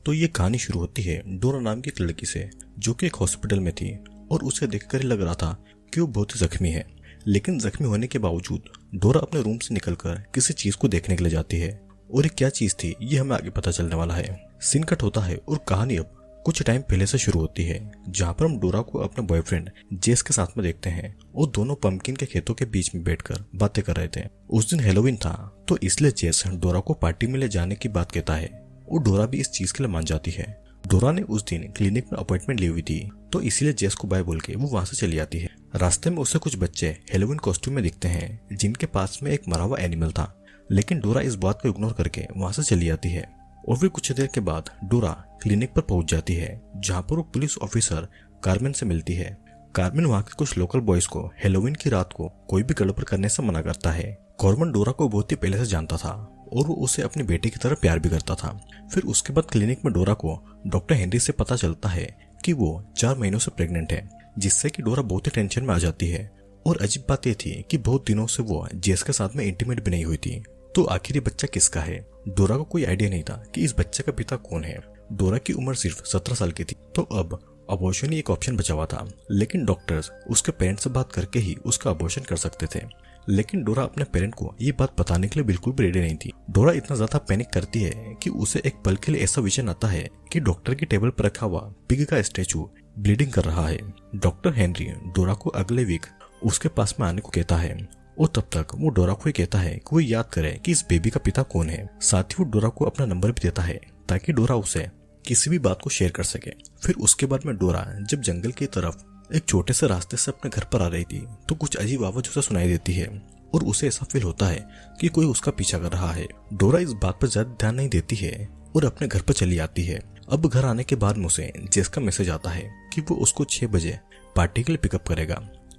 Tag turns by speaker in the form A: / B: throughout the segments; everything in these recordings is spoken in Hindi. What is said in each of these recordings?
A: तो ये कहानी शुरू होती है डोरा नाम की एक लड़की से, जो कि एक हॉस्पिटल में थी और उसे देखकर ही लग रहा था कि वो बहुत ही जख्मी है। लेकिन जख्मी होने के बावजूद डोरा अपने रूम से निकलकर किसी चीज को देखने के लिए जाती है, और ये क्या चीज थी ये हमें आगे पता चलने वाला है। सीन कट होता है और कहानी अब कुछ टाइम पहले से शुरू होती है, जहाँ पर हम डोरा को अपने बॉयफ्रेंड जेस के साथ में देखते हैं और दोनों पंपकिन के खेतों के बीच में बैठकर बातें कर रहे थे। उस दिन हैलोवीन था, तो इसलिए जेस डोरा को पार्टी में ले जाने की बात कहता है और डोरा भी इस चीज के लिए मान जाती है। डोरा ने उस दिन क्लिनिक में अपॉइंटमेंट ली हुई थी, तो इसीलिए जेस को बाय बोल के वो वहां से चली आती है। रास्ते में उसे कुछ बच्चे हैलोवीन कॉस्ट्यूम में दिखते हैं, जिनके पास में एक मरा हुआ एनिमल था, लेकिन डोरा इस बात को इग्नोर करके वहां से चली आती है। और फिर कुछ देर के बाद डोरा क्लिनिक पर पहुंच जाती है, जहां पर वो पुलिस ऑफिसर कार्मेन से मिलती है। कार्मेन वहां के कुछ लोकल बॉयज को हैलोवीन की रात को कोई भी गड़बड़ करने से मना करता है। कार्मेन डोरा को बहुत ही पहले से जानता था और वो उसे अपनी बेटी की तरह प्यार भी करता था। फिर उसके बाद क्लिनिक में डोरा को डॉक्टर हेनरी से पता चलता है कि वो 4 महीनों से प्रेग्नेंट है, जिससे कि डोरा बहुत ही टेंशन में आ जाती है। और अजीब बात यह थी कि बहुत दिनों से वो जेस के साथ में इंटीमेट भी नहीं हुई थी। तो आखिर ये बच्चा किसका है? डोरा को कोई आइडिया नहीं था कि इस बच्चे का पिता कौन है। डोरा की उम्र सिर्फ 17 साल की थी, तो अब अबॉर्शन ही एक ऑप्शन बचा हुआ था, लेकिन डॉक्टर्स उसके पेरेंट्स से बात करके ही उसका अबॉर्शन कर सकते थे। लेकिन डोरा अपने पेरेंट को ये बात बताने के लिए बिल्कुल भी रेडी नहीं थी। डोरा इतना ज्यादा पैनिक करती है कि उसे एक पल के लिए ऐसा विजन आता है कि डॉक्टर की टेबल पर रखा हुआ पिग का स्टैचू ब्लीडिंग कर रहा है। डॉक्टर हेनरी डोरा को अगले वीक उसके पास में आने को कहता है, और तब तक वो डोरा को ही कहता है कि वो याद करे कि इस बेबी का पिता कौन है। साथ ही वो डोरा को अपना नंबर भी देता है, ताकि डोरा उसे किसी भी बात को शेयर कर सके। फिर उसके बाद में डोरा जब जंगल की तरफ एक छोटे से रास्ते से अपने घर पर आ रही थी, तो कुछ अजीब आवाज उसे सुनाई देती है और उसे ऐसा फील होता है कि कोई उसका पीछा कर रहा है। डोरा इस बात पर ज्यादा ध्यान नहीं देती है और अपने घर पर चली आती है। अब घर आने के बाद में उसे जेस का मैसेज आता है कि वो उसको 6 बजे पार्टी के लिए पिकअप करेगा,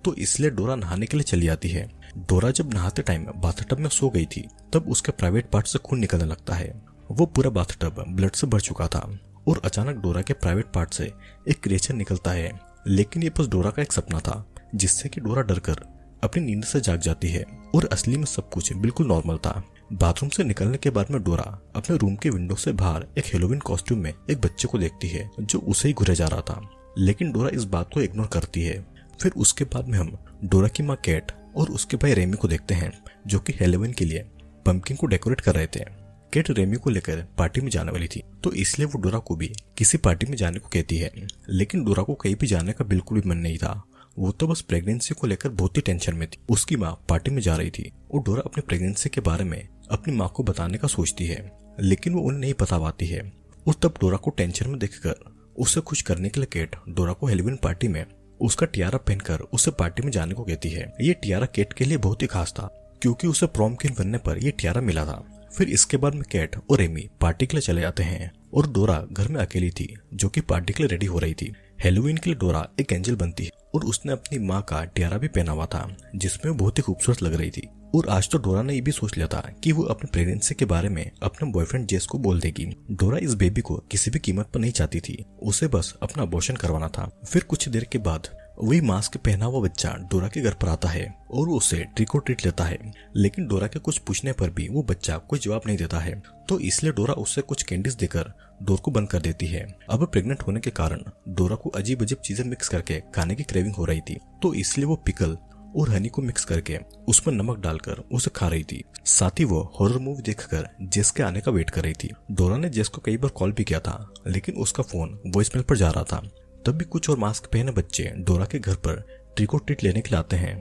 A: तो इसलिए डोरा नहाने के लिए चली आती है। डोरा जब नहाते टाइम बाथटब में सो गई थी, तब उसके प्राइवेट पार्ट से खून निकलने लगता है। वो पूरा बाथटब ब्लड से भर चुका था और अचानक डोरा के प्राइवेट पार्ट से एक क्रिएचर निकलता है, लेकिन ये बस डोरा का एक सपना था, जिससे कि डोरा डरकर अपनी नींद से जाग जाती है और असली में सब कुछ बिल्कुल नॉर्मल था। बाथरूम से निकलने के बाद में डोरा अपने रूम के विंडो से बाहर एक हैलोवीन कॉस्ट्यूम में एक बच्चे को देखती है, जो उसे ही घुरे जा रहा था, लेकिन डोरा इस बात को इग्नोर करती है। फिर उसके बाद में हम डोरा की माँ कैट और उसके भाई रेमी को देखते हैं, जो कि हैलोवीन के लिए पंपकिन को डेकोरेट कर रहे थे। कैट रेमी को लेकर पार्टी में जाने वाली थी, तो इसलिए वो डोरा को भी किसी पार्टी में जाने को कहती है, लेकिन डोरा को कहीं भी जाने का बिल्कुल भी मन नहीं था। वो तो बस प्रेगनेंसी को लेकर बहुत ही टेंशन में थी। उसकी माँ पार्टी में जा रही थी और डोरा अपने प्रेगनेंसी के बारे में अपनी माँ को बताने का सोचती है, लेकिन वो उन्हें नहीं बता पाती है। और तब डोरा को टेंशन में देखकर उसे खुश करने के लिए कैट डोरा को हैलोवीन पार्टी में उसका टियारा पहनकर उसे पार्टी में जाने को कहती है। ये टियारा कैट के लिए बहुत ही खास था, क्योंकि उसे प्रॉम क्वीन बनने पर यह टियारा मिला था। फिर इसके बाद में कैट और रेमी पार्टी के लिए चले जाते हैं और डोरा घर में अकेली थी, जो कि पार्टी के लिए रेडी हो रही थी। हैलोवीन के लिए डोरा एक एंजल बनती है और उसने अपनी माँ का टियारा भी पहना हुआ था, जिसमें वो बहुत ही खूबसूरत लग रही थी। और आज तो डोरा ने ये भी सोच लिया था कि वो अपने प्रेगनेंसी के बारे में अपने बॉयफ्रेंड जेस को बोल देगी। डोरा इस बेबी को किसी भी कीमत पर नहीं चाहती थी, उसे बस अपना अबॉर्शन करवाना था। फिर कुछ देर के बाद वही मास्क पहना हुआ बच्चा डोरा के घर पर आता है और वो उसे ट्रिक और ट्रीट लेता है, लेकिन डोरा के कुछ पूछने पर भी वो बच्चा कोई जवाब नहीं देता है, तो इसलिए डोरा उससे कुछ कैंडीज देकर डोर को बंद कर देती है। अब प्रेग्नेंट होने के कारण डोरा को अजीब अजीब चीजें मिक्स करके खाने की क्रेविंग हो रही थी, तो इसलिए वो पिकल और हनी को मिक्स करके उसमें नमक डालकर उसे खा रही थी। साथ ही वो हॉरर मूवी देखकर जेस के आने का वेट कर रही थी। डोरा ने जेस को कई बार कॉल भी किया था, लेकिन उसका फोन वॉइसमेल पर जा रहा था। तब भी कुछ और मास्क पहने बच्चे डोरा के घर पर ट्रिक और ट्रीट लेने के लिए आते हैं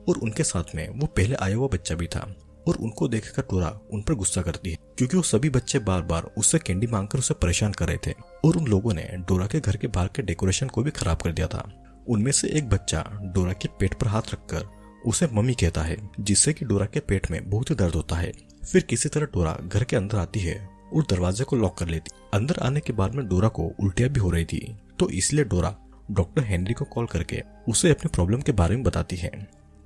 A: और उनके साथ में वो पहले आया हुआ बच्चा भी था। और उनको देखकर डोरा उन पर गुस्सा करती है, क्योंकि वो सभी बच्चे बार बार उससे कैंडी मांगकर उसे परेशान कर रहे थे और उन लोगों ने डोरा के घर के बाहर के डेकोरेशन को भी खराब कर दिया था। उनमें से एक बच्चा डोरा के पेट पर हाथ रखकर उसे मम्मी कहता है, जिससे कि डोरा के पेट में बहुत ही दर्द होता है। फिर किसी तरह डोरा घर के अंदर आती है और दरवाजे को लॉक कर लेती। अंदर आने के बाद में डोरा को उल्टियां भी हो रही थी, तो इसलिए डोरा डॉक्टर हेनरी को कॉल करके उसे अपनी प्रॉब्लम के बारे में बताती है।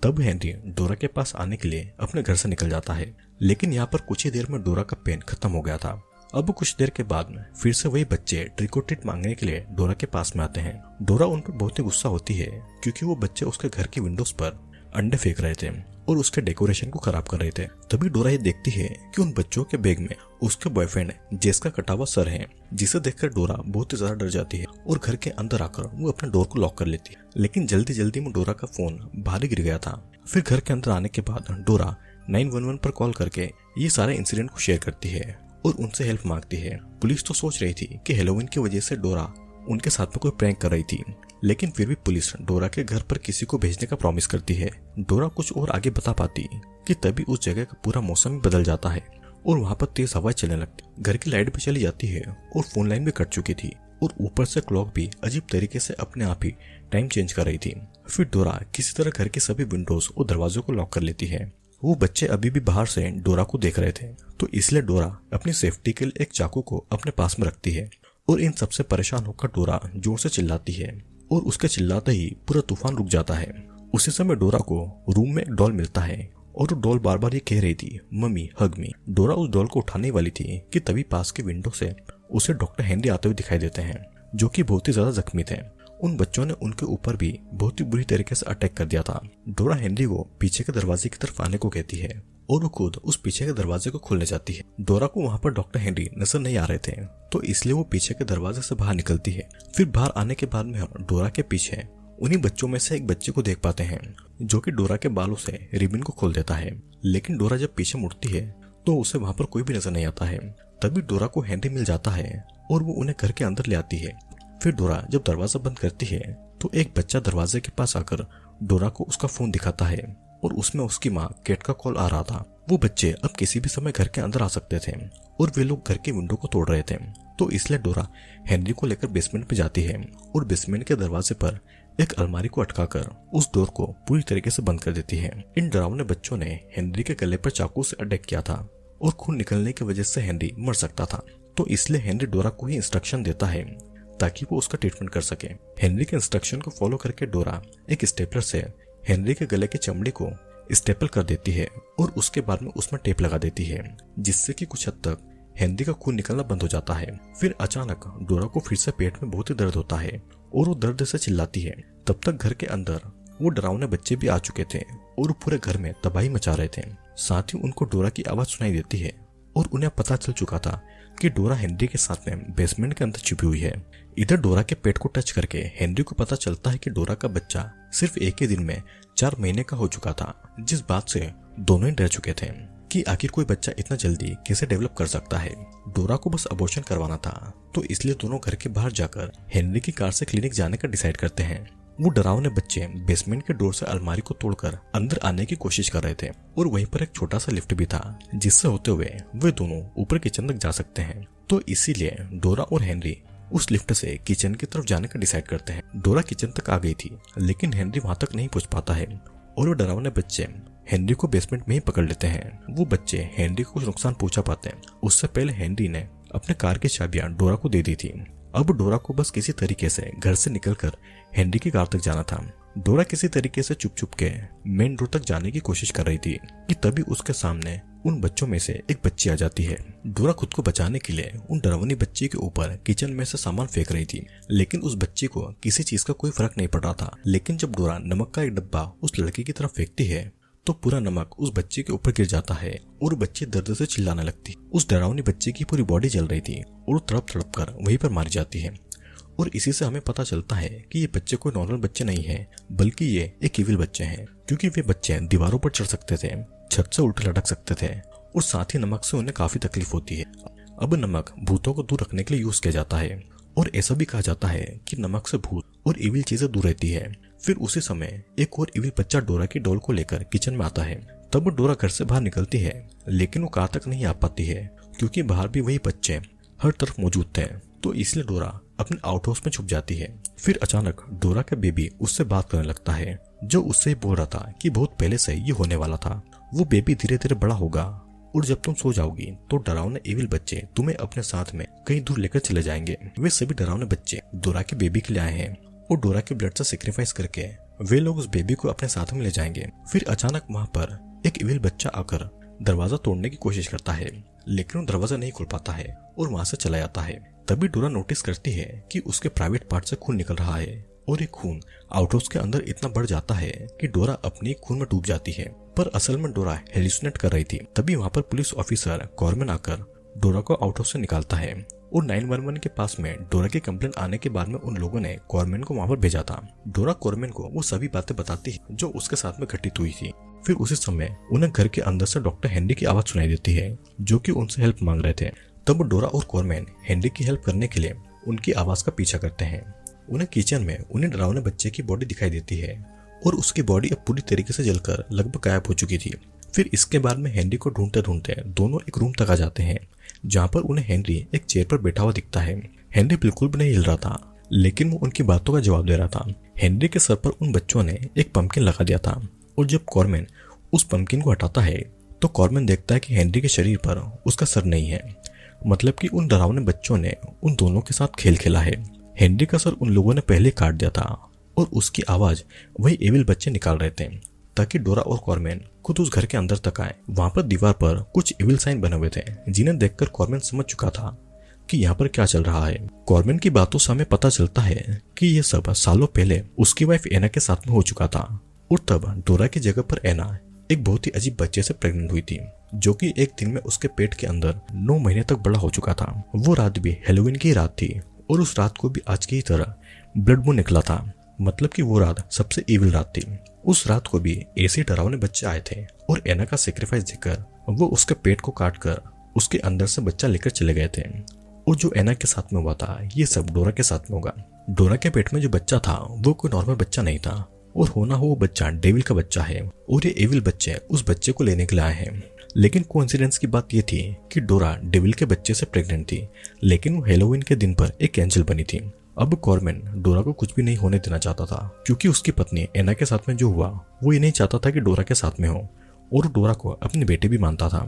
A: तब हेनरी डोरा के पास आने के लिए अपने घर से निकल जाता है, लेकिन यहाँ पर कुछ ही देर में डोरा का पेन खत्म हो गया था। अब कुछ देर के बाद में फिर से वही बच्चे ट्रिक और ट्रीट मांगने के लिए डोरा के पास में आते हैं। डोरा उन पर बहुत ही गुस्सा होती है, क्योंकि वो बच्चे उसके घर की विंडोज पर अंडे फेंक रहे थे और उसके डेकोरेशन को खराब कर रहे थे। तभी डोरा ये देखती है कि उन बच्चों के बैग में उसके बॉयफ्रेंड जेस का कटा हुआ सर है, जिसे देखकर डोरा बहुत ही ज्यादा डर जाती है और घर के अंदर आकर वो अपने डोर को लॉक कर लेती है। लेकिन जल्दी जल्दी में डोरा का फोन बाहर गिर गया था। फिर घर के अंदर आने के बाद डोरा 911 पर कॉल करके ये सारे इंसिडेंट को शेयर करती है और उनसे हेल्प मांगती है। पुलिस तो सोच रही थी कि हैलोवीन की वजह से डोरा उनके साथ में कोई प्रैंक कर रही थी, लेकिन फिर भी पुलिस डोरा के घर पर किसी को भेजने का प्रॉमिस करती है। डोरा कुछ और आगे बता पाती कि तभी उस जगह का पूरा मौसम ही बदल जाता है और वहां पर तेज हवा चलने लगती। घर की लाइट भी चली जाती है और फोन लाइन भी कट चुकी थी और ऊपर से क्लॉक भी अजीब तरीके से अपने आप ही टाइम चेंज कर रही थी। फिर डोरा किसी तरह घर के सभी विंडोज और दरवाजों को लॉक कर लेती है। वो बच्चे अभी भी बाहर से डोरा को देख रहे थे, तो इसलिए डोरा अपनी सेफ्टी के लिए एक चाकू को अपने पास में रखती है और इन सबसे परेशान होकर डोरा जोर से चिल्लाती है और उसके चिल्लाते ही पूरा तूफान रुक जाता है। उसी समय डोरा को रूम में एक डॉल मिलता है और वो डॉल बार बार ये कह रही थी, मम्मी हग मी। डोरा उस डॉल को उठाने वाली थी कि तभी पास के विंडो से उसे डॉक्टर हेनरी आते हुए दिखाई देते हैं, जो कि बहुत ही ज्यादा जख्मी थे। उन बच्चों ने उनके ऊपर भी बहुत ही बुरी तरीके से अटैक कर दिया था। डोरा हेनरी को पीछे के दरवाजे की तरफ आने को कहती है और वो खुद उस पीछे के दरवाजे को खोलने जाती है। डोरा को वहां पर डॉक्टर हेनरी नजर नहीं आ रहे थे, तो इसलिए वो पीछे के दरवाजे से बाहर निकलती है। फिर बाहर आने के बाद में हम डोरा के पीछे उन्हीं बच्चों में से एक बच्चे को देख पाते हैं, जो कि डोरा के बालों से रिबन को खोल देता है। लेकिन डोरा जब पीछे मुड़ती है तो उसे वहां पर कोई भी नजर नहीं आता है। तभी डोरा को हेनरी मिल जाता है और वो उन्हें घर के अंदर ले आती है। फिर डोरा जब दरवाजा बंद करती है तो एक बच्चा दरवाजे के पास आकर डोरा को उसका फोन दिखाता है और उसमें उसकी माँ केट का कॉल आ रहा था। वो बच्चे अब किसी भी समय घर के अंदर आ सकते थे और वे लोग घर के विंडो को तोड़ रहे थे, तो इसलिए डोरा हेनरी को लेकर बेसमेंट पे जाती है और बेसमेंट के दरवाजे पर एक अलमारी को अटकाकर उस डोर को पूरी तरीके से बंद कर देती है। इन डरावने बच्चों ने हेनरी के गले पर चाकू से अटैक किया था और खून निकलने की वजह से हेनरी मर सकता था, तो इसलिए हेनरी डोरा को ही इंस्ट्रक्शन देता है ताकि वो उसका ट्रीटमेंट कर सके। हेनरी के इंस्ट्रक्शन को फॉलो करके डोरा एक स्टेपलर से हेनरी के गले की चमड़ी को स्टेपल कर देती है और उसके बाद में उसमें टेप लगा देती है, जिससे कि कुछ हद तक हेनरी का खून निकलना बंद हो जाता है। फिर अचानक डोरा को फिर से पेट में बहुत ही दर्द होता है और वो दर्द से चिल्लाती है। तब तक घर के अंदर वो डरावने बच्चे भी आ चुके थे और पूरे घर में तबाही मचा रहे थे। साथ ही उनको डोरा की आवाज सुनाई देती है और उन्हें पता चल चुका था कि डोरा हेनरी के साथ में बेसमेंट के अंदर छुपी हुई है। इधर डोरा के पेट को टच करके हेनरी को पता चलता है कि डोरा का बच्चा सिर्फ एक ही दिन में 4 महीने का हो चुका था, जिस बात से दोनों ही डर चुके थे कि आखिर कोई बच्चा इतना जल्दी कैसे डेवलप कर सकता है। डोरा को बस अबॉर्शन करवाना था, तो इसलिए दोनों घर के बाहर जाकर हेनरी की कार से क्लिनिक जाने का डिसाइड करते हैं। वो डरावने बच्चे बेसमेंट के डोर से अलमारी को तोड़कर अंदर आने की कोशिश कर रहे थे और वहीं पर एक छोटा सा लिफ्ट भी था, जिससे होते हुए वे दोनों ऊपर किचन तक जा सकते हैं। तो इसीलिए डोरा और हेनरी उस लिफ्ट से किचन की तरफ जाने का डिसाइड करते हैं। डोरा किचन तक आ गई थी, लेकिन हेनरी वहां तक नहीं पहुंच पाता है और वो डरावने बच्चे हेनरी को बेसमेंट में ही पकड़ लेते हैं। वो बच्चे हेनरी को कुछ नुकसान पहुंचा पाते हैं। उससे पहले हेनरी ने अपने कार की चाबियां डोरा को दे दी थी। अब डोरा को बस किसी तरीके से घर से निकलकर हेनरी की कार तक जाना था। डोरा किसी तरीके से चुप के मेन रोड तक जाने की कोशिश कर रही थी कि तभी उसके सामने उन बच्चों में से एक बच्ची आ जाती है। डोरा खुद को बचाने के लिए उन डरावनी बच्ची के ऊपर किचन में से सामान फेंक रही थी, लेकिन उस बच्ची को किसी चीज का कोई फर्क नहीं पड़ रहा था। लेकिन जब डोरा नमक का एक डब्बा उस लड़की की तरफ फेंकती है तो पूरा नमक उस बच्चे के ऊपर गिर जाता है और बच्ची दर्द से चिल्लाने लगती। उस डरावनी बच्ची की पूरी बॉडी जल रही थी और वो तड़प तड़प कर वहीं पर मारी जाती है। और इसी से हमें पता चलता है कि ये बच्चे कोई नॉर्मल बच्चे नहीं है, बल्कि ये एक इविल बच्चे हैं, क्योंकि वे बच्चे दीवारों पर चढ़ सकते थे, छत से उल्टे लटक सकते थे और साथ ही नमक से उन्हें काफी तकलीफ होती है। अब नमक भूतों को दूर रखने के लिए यूज किया जाता है और ऐसा भी कहा जाता है कि नमक से भूत और इविल चीजें दूर रहती है। फिर उसी समय एक और इविल बच्चा डोरा की डॉल को लेकर किचन में आता है। तब डोरा घर से बाहर निकलती है, लेकिन वो कार तक नहीं आ पाती है क्योंकि बाहर भी वही बच्चे हर तरफ मौजूद थे, तो इसलिए डोरा अपने आउट हाउस में छुप जाती है। फिर अचानक डोरा का बेबी उससे बात करने लगता है, जो उससे बोल रहा था कि बहुत पहले से ये होने वाला था। वो बेबी धीरे धीरे बड़ा होगा और जब तुम सो जाओगी तो डरावने इविल बच्चे तुम्हें अपने साथ में कहीं दूर लेकर चले जाएंगे। वे सभी डरावने बच्चे डोरा के बेबी के लिए आए हैं और डोरा के ब्लड से सेक्रीफाइस करके वे लोग उस बेबी को अपने साथ में ले जाएंगे। फिर अचानक वहां पर एक इविल बच्चा आकर दरवाजा तोड़ने की कोशिश करता है, लेकिन वो दरवाजा नहीं खोल पाता है और वहां से चला जाता है। तभी डोरा नोटिस करती है कि उसके प्राइवेट पार्ट से खून निकल रहा है और ये खून आउटहाउस के अंदर इतना बढ़ जाता है कि डोरा अपने खून में डूब जाती है। पर असल में डोरा हेलुसिनेट कर रही थी। तभी वहाँ पर पुलिस ऑफिसर कॉर्मन आकर डोरा को आउटहाउस से निकालता है और 911 के पास में डोरा की कंप्लेंट आने के बाद में उन लोगों ने कॉर्मन को वहाँ पर भेजा था। डोरा कॉर्मन को वो सभी बातें बताती है जो उसके साथ में घटित हुई थी। फिर उसी समय उन्हें घर के अंदर से डॉक्टर हेनरी की आवाज सुनाई देती है जो कि उनसे हेल्प मांग रहे थे। तब डोरा और कॉर्मन हेनरी की हेल्प करने के लिए उनकी आवाज का पीछा करते हैं। उन्हें किचन में उन्हें डरावने बच्चे की बॉडी दिखाई देती है और उसकी बॉडी अब पूरी तरीके से जलकर लगभग गायब हो चुकी थी। फिर इसके बाद में हेनरी को ढूंढते ढूंढते दोनों एक रूम तक आ जाते हैं जहाँ पर उन्हें हेनरी एक चेयर पर बैठा हुआ दिखता है। हेनरी बिल्कुल भी नहीं हिल रहा था, लेकिन वो उनकी बातों का जवाब दे रहा था। हेनरी के सर पर उन बच्चों ने एक पंपकिन लगा दिया था और जब कॉर्मन उस पंपकिन को हटाता है तो कॉर्मन देखता है कि हेनरी के शरीर पर उसका सर नहीं है। मतलब कि उन डरावने बच्चों ने उन दोनों के साथ खेल खेला है। हेनरी का सर उन लोगों ने पहले काट दिया था और उसकी आवाज वही एविल बच्चे निकाल रहे थे ताकि डोरा और कॉर्मन खुद उस घर के अंदर तक आए। वहां पर दीवार पर कुछ एविल साइन बने हुए थे जिन्हें देखकर कॉर्मन समझ चुका था कि यहाँ पर क्या चल रहा है। कॉर्मन की बातों से हमें पता चलता है कि ये सब सालों पहले उसकी वाइफ एना के साथ में हो चुका था और तब डोरा की जगह पर एना एक बहुत ही अजीब बच्चे से प्रेग्नेंट हुई थी जो कि एक दिन में उसके पेट के अंदर 9 महीने तक बड़ा हो चुका था। वो रात भी हेलोवीन की रात थी और उस रात को भी आज की ही तरह ब्लड मून निकला था। मतलब कि वो रात सबसे इविल रात थी। उस रात को भी ऐसे डरावने बच्चे आए थे और एना का सेक्रीफाइस देकर वो उसके पेट को काट कर उसके अंदर से बच्चा लेकर चले गए थे। और जो एना के साथ में हुआ था ये सब डोरा के साथ में होगा। डोरा के पेट में जो बच्चा था वो कोई नॉर्मल बच्चा नहीं था और होना हो वो बच्चा डेविल का बच्चा है और ये एविल बच्चे उस बच्चे को लेने के लिए आए हैं। लेकिन कोइंसिडेंस की बात ये थी कि डोरा डेविल के बच्चे से प्रेग्नेंट थी, लेकिन वो हेलोवीन के दिन पर एक एंजल बनी थी। अब कॉर्मन डोरा को कुछ भी नहीं होने देना चाहता था क्योंकि उसकी पत्नी एना के साथ में जो हुआ वो ये नहीं चाहता था कि डोरा के साथ में हो और डोरा को अपनी बेटी भी मानता था।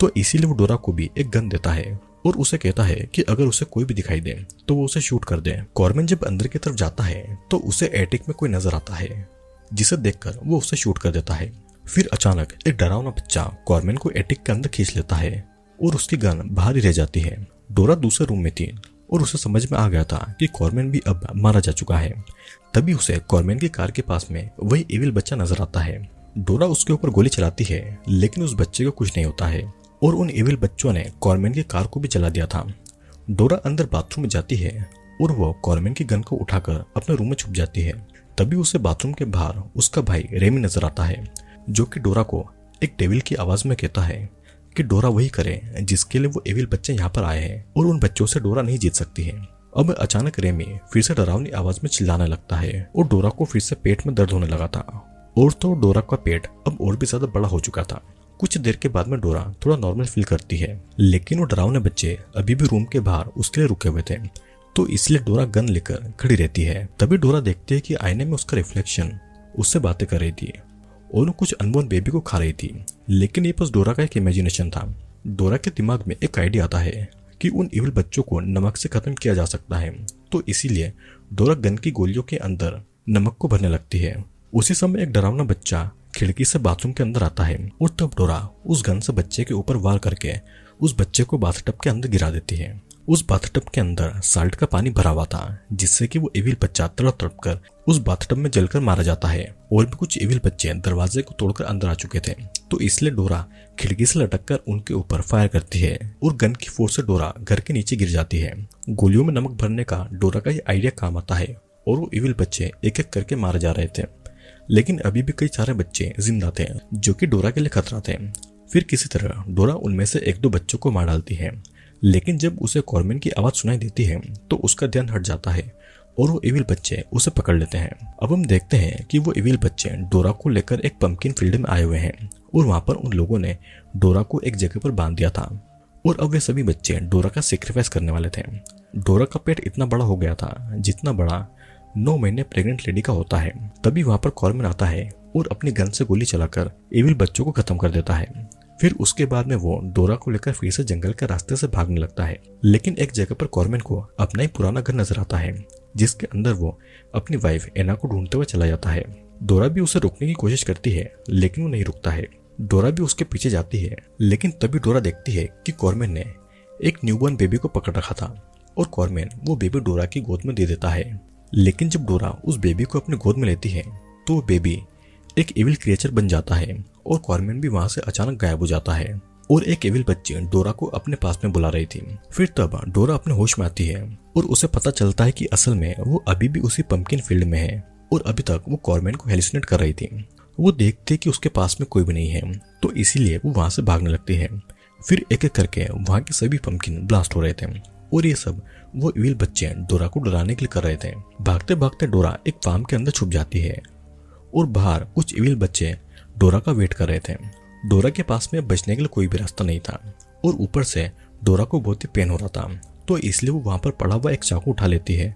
A: तो इसीलिए वो डोरा को भी एक गन देता है और उसे कहता है कि अगर उसे कोई भी दिखाई दे तो वो उसे शूट कर दे। कॉर्मन जब अंदर की तरफ जाता है तो उसे एटिक में कोई नजर आता है जिसे देखकर वो उसे शूट कर देता है। फिर अचानक एक डरावना बच्चा कॉर्मन को एटिक के अंदर खींच लेता है और उसकी गन बाहर ही रह जाती है। डोरा दूसरे रूम में थी और उसे समझ में आ गया था कि कॉर्मन भी अब मारा जा चुका है। तभी उसे कॉर्मन की कार के पास में वही एविल बच्चा नजर आता है। डोरा उसके ऊपर गोली चलाती है लेकिन उस बच्चे को कुछ नहीं होता है और उन एविल बच्चों ने कॉर्मन की कार को भी जला दिया था। डोरा अंदर बाथरूम में जाती है और वो कॉर्मन की गन को उठाकर अपने रूम में छुप जाती है। तभी उसे बाथरूम के बाहर उसका भाई रेमी नजर आता है जो कि डोरा को एक डेविल की आवाज में कहता है कि डोरा वही करे जिसके लिए वो एविल बच्चे यहाँ पर आए हैं और उन बच्चों से डोरा नहीं जीत सकती है। अब अचानक रेमी फिर से डरावनी आवाज में चिल्लाने लगता है और डोरा को फिर से पेट में दर्द होने लगा था और तो डोरा का पेट अब और भी ज्यादा बड़ा हो चुका था। कुछ देर के बाद में डोरा थोड़ा नॉर्मल फील करती है लेकिन वो डरावने बच्चे अभी भी रूम के बाहर उसके लिए रुके हुए थे तो इसलिए डोरा गन लेकर खड़ी रहती है। तभी डोरा देखती है कि आईने में उसका रिफ्लेक्शन उससे बातें कर रही थी और वो कुछ अनबोर्न बेबी को खा रही थी। लेकिन ये बस डोरा का एक इमेजिनेशन था। डोरा के दिमाग में एक आइडिया आता है कि उन इविल बच्चों को नमक से खत्म किया जा सकता है तो इसीलिए डोरा गन की गोलियों के अंदर नमक को भरने लगती है। उसी समय एक डरावना बच्चा खिड़की से बाथरूम के अंदर आता है और तब डोरा उस गन से बच्चे के ऊपर वार करके उस बच्चे को बाथटब के अंदर गिरा देती है। उस बाथटब के अंदर साल्ट का पानी भरा हुआ था जिससे कि वो एविल बच्चा तड़प तड़प कर उस बाथटब में जलकर मारा जाता है और भी कुछ एविल बच्चे दरवाजे को तोड़कर अंदर आ चुके थे तो इसलिए डोरा खिड़की से लटक कर उनके ऊपर फायर करती है और गन की फोर्स से डोरा घर के नीचे गिर जाती है। गोलियों में नमक भरने का डोरा का ये आइडिया काम आता है और वो एविल बच्चे एक एक करके मारे जा रहे थे लेकिन अभी भी कई सारे बच्चे जिंदा थे जो कि डोरा के लिए खतरा थे। फिर किसी तरह डोरा उनमें से एक दो बच्चों को मार डालती है लेकिन जब उसे कॉर्मन की आवाज सुनाई देती है तो उसका ध्यान हट जाता है और वो एविल बच्चे उसे पकड़ लेते हैं। अब हम देखते हैं कि वो एविल बच्चे डोरा को लेकर एक पंपकिन फील्ड में आए हुए हैं और वहां पर उन लोगों ने डोरा को एक जगह पर बांध दिया था और अब वे सभी बच्चे डोरा का सेक्रीफाइस करने वाले थे। डोरा का पेट इतना बड़ा हो गया था जितना बड़ा 9 महीने प्रेग्नेंट लेडी का होता है। तभी वहां पर कॉर्मन आता है और अपनी गन से गोली चलाकर एविल बच्चों को खत्म कर देता है। फिर उसके बाद में वो डोरा को लेकर फिर से जंगल के रास्ते से भागने लगता है लेकिन एक जगह पर कॉर्मन को अपना ही पुराना घर नजर आता है जिसके अंदर वो अपनी वाइफ एना को ढूंढते हुए चला जाता है। डोरा भी उसे रोकने की कोशिश करती है लेकिन वो नहीं रुकता है। डोरा भी उसके पीछे जाती है लेकिन तभी डोरा देखती है कि कॉर्मन ने एक न्यूबॉर्न बेबी को पकड़ रखा था और कॉर्मन वो बेबी डोरा की गोद में दे देता है लेकिन जब डोरा उस बेबी को अपने गोद में लेती है तो वो बेबी एक एविल क्रिएचर बन जाता है और कॉर्मेन भी वहां से अचानक गायब हो जाता है और एक एविल बच्ची डोरा को अपने पास में बुला रही थी। फिर तब डोरा अपने होश में आती है और उसे पता चलता है कि असल में वो अभी भी उसी पंपकिन फील्ड में है और अभी तक वो कॉर्मेन को हेलुसिनेट कर रही थी। वो देखते कि उसके पास में कोई भी नहीं है तो इसीलिए वो वहां से भागने लगती है। फिर एक एक करके वहां के सभी पंपकिन ब्लास्ट हो रहे थे और ये सब वो इविल बच्चे डोरा को डराने के लिए कर रहे थे। भागते भागते डोरा एक फार्म के अंदर छुप जाती है और बाहर कुछ इविल बच्चे डोरा का वेट कर रहे थे। डोरा के पास में बचने के लिए कोई भी रास्ता नहीं था और ऊपर से डोरा को बहुत ही पेन हो रहा था तो इसलिए वो वहां पर पड़ा हुआ एक चाकू उठा लेती है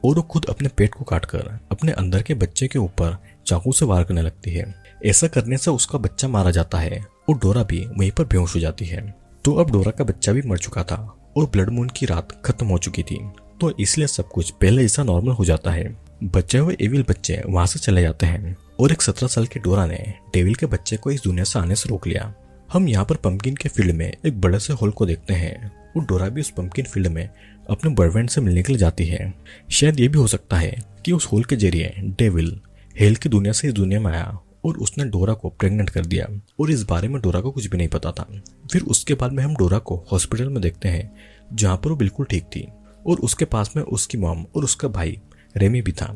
A: और वो खुद अपने पेट को काटकर अपने अंदर के बच्चे के ऊपर चाकू से वार करने लगती है। ऐसा करने से उसका बच्चा मारा जाता है और डोरा भी वहीं पर बेहोश हो जाती है। तो अब डोरा का बच्चा भी मर चुका था और ब्लड मून की रात खत्म हो चुकी थी तो इसलिए सब कुछ पहले जैसा नॉर्मल हो जाता है। बचे हुए एविल बच्चे वहां से चले जाते हैं और एक 17 साल के डोरा ने डेविल के बच्चे को इस दुनिया से आने से रोक लिया। हम यहाँ पर पंपकिन के फील्ड में एक बड़े से हॉल को देखते हैं और डोरा भी उस पंपकिन फील्ड में अपने बॉयफ्रेंड से मिलने के लिए जाती है। शायद ये भी हो सकता है कि उस हॉल के जरिए डेविल हेल की दुनिया से इस दुनिया में आया और उसने डोरा को प्रेग्नेंट कर दिया और इस बारे में डोरा को कुछ भी नहीं पता था। फिर उसके बाद में हम डोरा को हॉस्पिटल में देखते हैं जहाँ पर वो बिल्कुल ठीक थी और उसके पास में उसकी मॉम और उसका भाई रेमी भी था।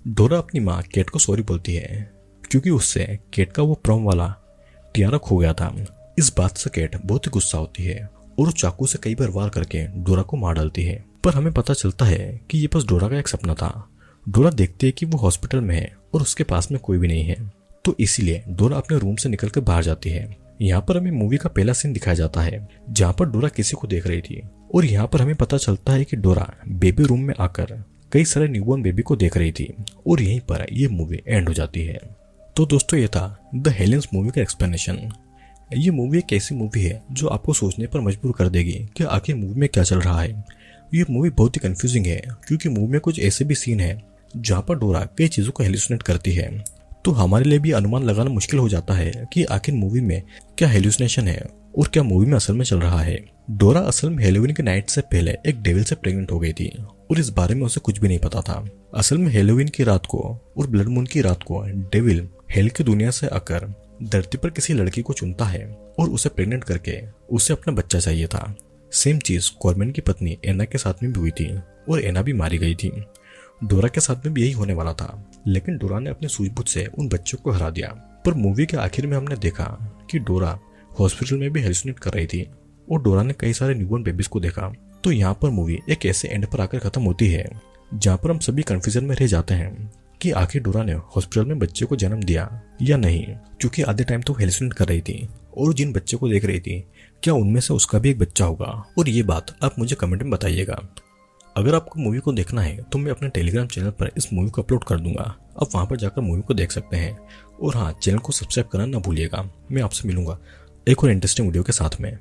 A: डोरा अपनी माँ केट को सॉरी बोलती है क्योंकि उससे केट का वो प्रॉम वाला टियारा खो गया था। इस बात से केट बहुत ही गुस्सा होती है और वो चाकू से कई बार वार करके डोरा को मार डालती है। पर हमें पता चलता है कि ये बस डोरा का एक सपना था। डोरा देखती है कि वो हॉस्पिटल में है और उसके पास में कोई भी नहीं है तो इसीलिए डोरा अपने रूम से निकलकर बाहर जाती है। यहाँ पर हमें मूवी का पहला सीन दिखाया जाता है जहाँ पर डोरा किसी को देख रही थी और यहाँ पर हमें पता चलता है कि डोरा बेबी रूम में आकर कई सारे न्यूबॉर्न बेबी को देख रही थी और यहीं पर यह मूवी एंड हो जाती है। तो दोस्तों ये था द हेलेंस मूवी का एक्सप्लेनेशन। ये मूवी एक ऐसी मूवी है जो आपको सोचने पर मजबूर कर देगी कि आखिर मूवी में क्या चल रहा है। ये मूवी बहुत ही कंफ्यूजिंग है क्योंकि मूवी में कुछ ऐसे भी सीन है जहाँ पर डोरा कई चीजों को हेलुसिनेट करती है तो हमारे लिए भी अनुमान लगाना मुश्किल हो जाता है कि आखिर मूवी में क्या हेलुसिनेशन है और क्या मूवी में असल में चल रहा है। डोरा असल में हेलोवीन के नाइट से पहले एक डेविल से प्रेग्नेंट हो गई थी और इस बारे में उसे कुछ भी नहीं पता था। असल में हेलोवीन की रात को और ब्लड मून की रात को डेविल हेल की दुनिया से आकर धरती पर किसी लड़की को चुनता है और उसे प्रेग्नेंट करके उसे अपना बच्चा चाहिए था। सेम चीज कॉर्मेन की पत्नी एना के साथ में भी हुई थी और एना भी मारी गई थी। डोरा के साथ में भी यही होने वाला था लेकिन डोरा ने अपनी सूझबूझ से उन बच्चों को हरा दिया। पर मूवी के आखिर में हमने देखा कि डोरा हॉस्पिटल में भी हेलुसिनेट कर रही थी और डोरा ने कई सारे न्यूबॉर्न बेबीज को देखा। तो यहाँ पर मूवी एक ऐसे एंड पर आकर खत्म होती है जहाँ पर हम सभी कंफ्यूजन में रह जाते हैं कि आखिर डोरा ने हॉस्पिटल में बच्चे को जन्म दिया या नहीं, क्योंकि आधे टाइम तो हेलुसिनेट कर रही थी और जिन बच्चे को देख रही थी क्या उनमें से उसका भी एक बच्चा होगा। और ये बात आप मुझे कमेंट में बताइएगा। अगर आपको मूवी को देखना है तो मैं अपने टेलीग्राम चैनल पर इस मूवी को अपलोड कर दूंगा, आप वहां पर जाकर मूवी को देख सकते हैं। और हाँ, चैनल को सब्सक्राइब करना ना भूलिएगा। मैं आपसे मिलूंगा एक और इंटरेस्टिंग वीडियो के साथ में।